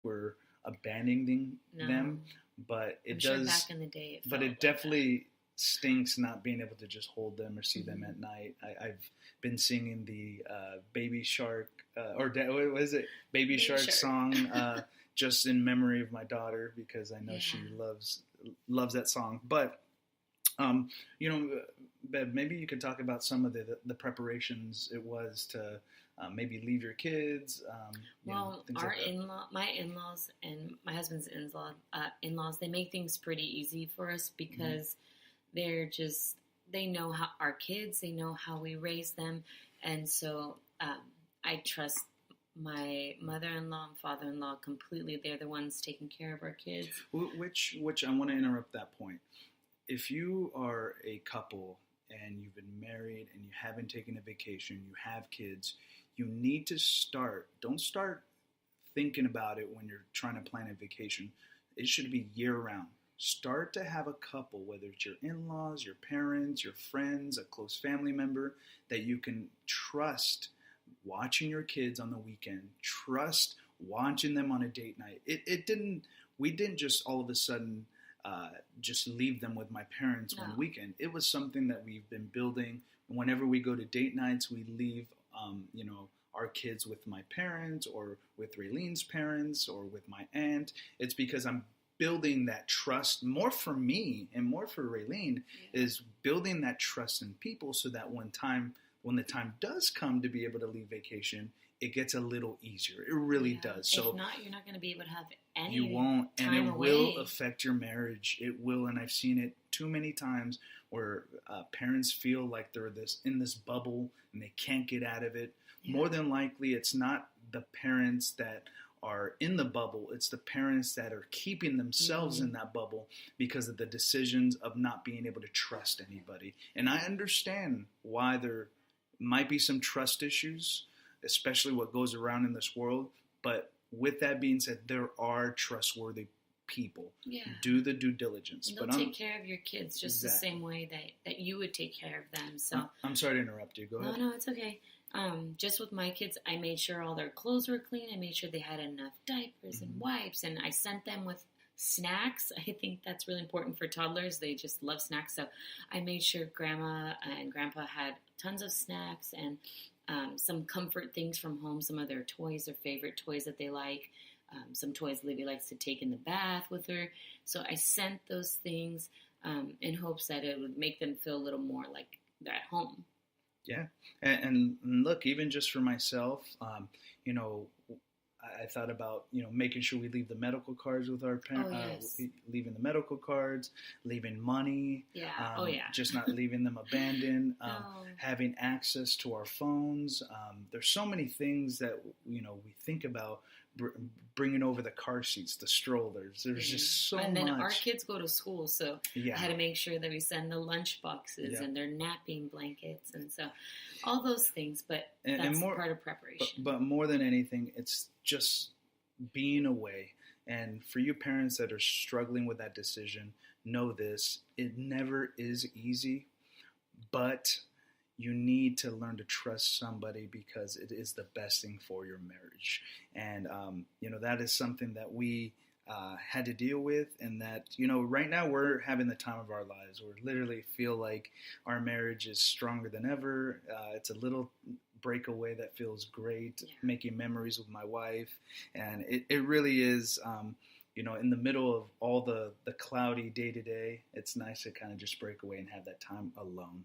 we're abandoning them, but I'm sure back in the day but it definitely stinks not being able to just hold them or see them at night. I've been singing the Baby Shark what was it? Baby Shark song just in memory of my daughter because I know she loves that song. But Bev, maybe you could talk about some of the preparations it was to maybe leave your kids. Well, my in-laws and my husband's in-laws, they make things pretty easy for us because they know how our kids, they know how we raise them, and so I trust my mother-in-law and father-in-law completely. They're the ones taking care of our kids. Which I want to interrupt that point. If you are a couple and you've been married and you haven't taken a vacation, you have kids, you need to don't start thinking about it when you're trying to plan a vacation. It should be year-round. Start to have a couple, whether it's your in-laws, your parents, your friends, a close family member, that you can trust watching your kids on the weekend, trust watching them on a date night. We didn't just all of a sudden just leave them with my parents one weekend. It was something that we've been building. Whenever we go to date nights, we leave, our kids with my parents or with Raylene's parents or with my aunt. It's because I'm building that trust more for me and more for Raylene is building that trust in people so that when the time does come to be able to leave vacation, it gets a little easier. It really does. So if not, you're not going to be able to have any you won't, time and it away. will affect your marriage. It will, and I've seen it too many times where parents feel like they're in this bubble and they can't get out of it. Yeah. More than likely, it's not the parents that are in the bubble. It's the parents that are keeping themselves in that bubble because of the decisions of not being able to trust anybody. And I understand why there might be some trust issues, especially what goes around in this world. But with that being said, there are trustworthy people. Yeah. Do the due diligence. And they'll take care of your kids just the same way that you would take care of them. So I'm sorry to interrupt you. Go ahead. No, it's okay. Just with my kids, I made sure all their clothes were clean. I made sure they had enough diapers and wipes, and I sent them with snacks. I think that's really important for toddlers. They just love snacks. So I made sure Grandma and Grandpa had tons of snacks and some comfort things from home, some of their toys, their favorite toys that they like, some toys Livy likes to take in the bath with her. So I sent those things in hopes that it would make them feel a little more like they're at home. Yeah. And look, even just for myself, I thought about, making sure we leave the medical cards with our parents, leaving the medical cards, leaving money, just not leaving them abandoned, having access to our phones. There's so many things that, we think about bringing over the car seats, the strollers. There's just so much. And then our kids go to school, so I had to make sure that we send the lunch boxes and their napping blankets, and so all those things. But that's part of preparation. But more than anything, it's just being away. And for you parents that are struggling with that decision, know this: it never is easy, but you need to learn to trust somebody because it is the best thing for your marriage. And, that is something that we had to deal with, and that, right now we're having the time of our lives. We literally feel like our marriage is stronger than ever. It's a little breakaway that feels great, making memories with my wife. And it really is, in the middle of all the cloudy day-to-day, it's nice to kind of just break away and have that time alone.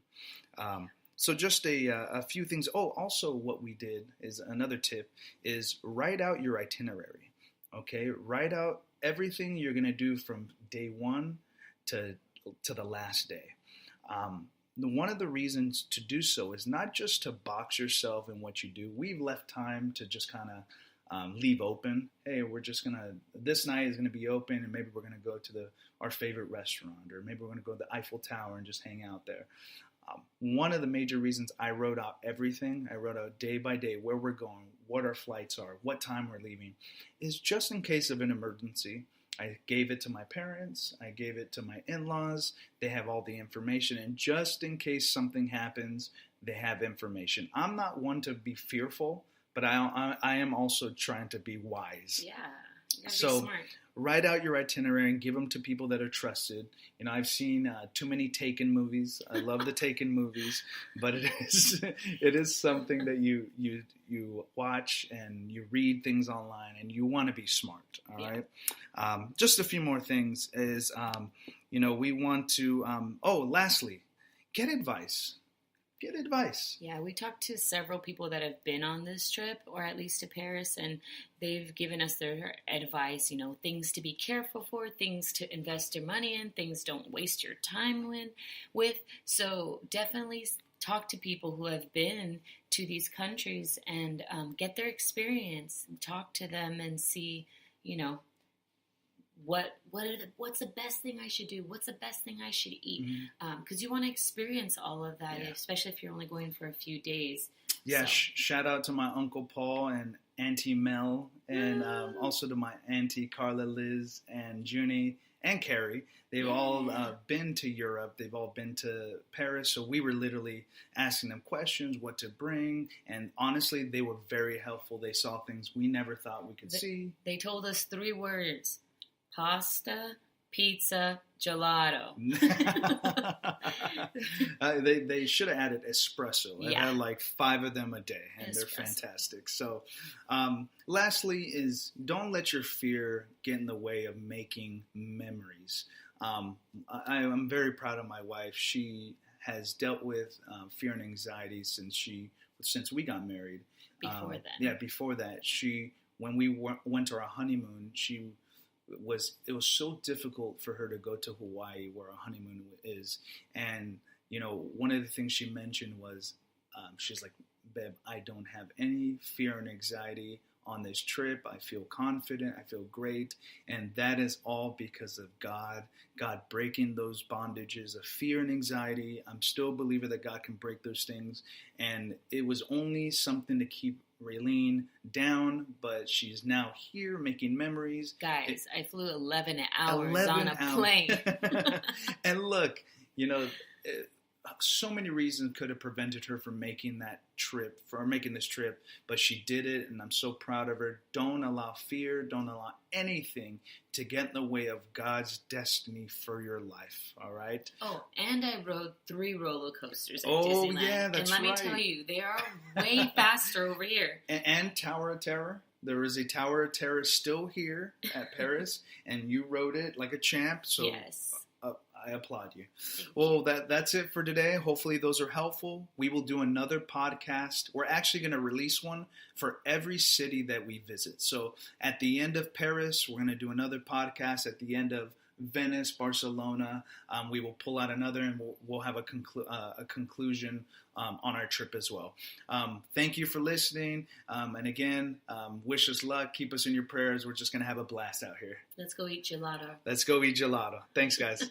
So just a few things. Oh, also what we did is another tip is write out your itinerary. Okay, write out everything you're going to do from day one to the last day. One of the reasons to do so is not just to box yourself in what you do. We've left time to just kind of leave open. Hey, this night is going to be open, and maybe we're going to go to our favorite restaurant, or maybe we're going to go to the Eiffel Tower and just hang out there. One of the major reasons I wrote out everything, I wrote out day by day where we're going, what our flights are, what time we're leaving, is just in case of an emergency. I gave it to my parents, I gave it to my in-laws, they have all the information, and just in case something happens, they have information. I'm not one to be fearful, but I am also trying to be wise. Yeah. So smart. write out your itinerary and give them to people that are trusted. I've seen too many Taken movies. I love the Taken movies, but it is something that you watch and you read things online, and you want to be smart. All right. Just a few more things is, we want to. Lastly, get advice. Get advice. Yeah, we talked to several people that have been on this trip, or at least to Paris, and they've given us their advice, things to be careful for, things to invest your money in, things don't waste your time with. So definitely talk to people who have been to these countries and get their experience. Talk to them and see, what's the best thing I should do? What's the best thing I should eat? Because you want to experience all of that, especially if you're only going for a few days. Yeah, shout out to my Uncle Paul and Auntie Mel, and also to my Auntie Carla, Liz, and Junie, and Carrie. They've all been to Europe. They've all been to Paris. So we were literally asking them questions, what to bring. And honestly, they were very helpful. They saw things we never thought we could see. They told us 3 words: pasta, pizza, gelato. They should have added espresso. I had like 5 of them a day, and they're fantastic. So lastly is, don't let your fear get in the way of making memories. I'm very proud of my wife. She has dealt with fear and anxiety since we got married. Before that, when we went to our honeymoon, it was so difficult for her to go to Hawaii, where our honeymoon is. And, one of the things she mentioned was, she's like, "Babe, I don't have any fear and anxiety on this trip. I feel confident. I feel great." And that is all because of God breaking those bondages of fear and anxiety. I'm still a believer that God can break those things. And it was only something to keep Raylene down, but she's now here making memories. Guys, I flew 11 hours on a plane. And look, so many reasons could have prevented her from making this trip, but she did it, and I'm so proud of her. Don't allow fear, don't allow anything to get in the way of God's destiny for your life, all right? Oh, and I rode 3 roller coasters at Disneyland. Yeah, that's right. And let me tell you, they are way faster over here. And Tower of Terror. There is a Tower of Terror still here at Paris, and you rode it like a champ, so yes. I applaud you. Well, that's it for today. Hopefully those are helpful. We will do another podcast. We're actually going to release one for every city that we visit. So at the end of Paris, we're going to do another podcast. At the end of Venice, Barcelona, we will pull out another, and we'll have a conclusion on our trip as well. Thank you for listening. And again, wish us luck. Keep us in your prayers. We're just going to have a blast out here. Let's go eat gelato. Thanks, guys.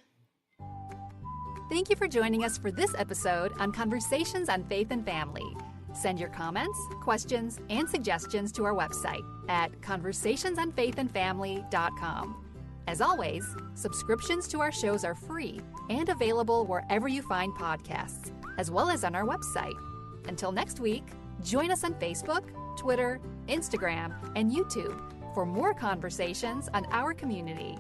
Thank you for joining us for this episode on Conversations on Faith and Family. Send your comments, questions, and suggestions to our website at conversationsonfaithandfamily.com. As always, subscriptions to our shows are free and available wherever you find podcasts, as well as on our website. Until next week, join us on Facebook, Twitter, Instagram, and YouTube for more conversations on our community.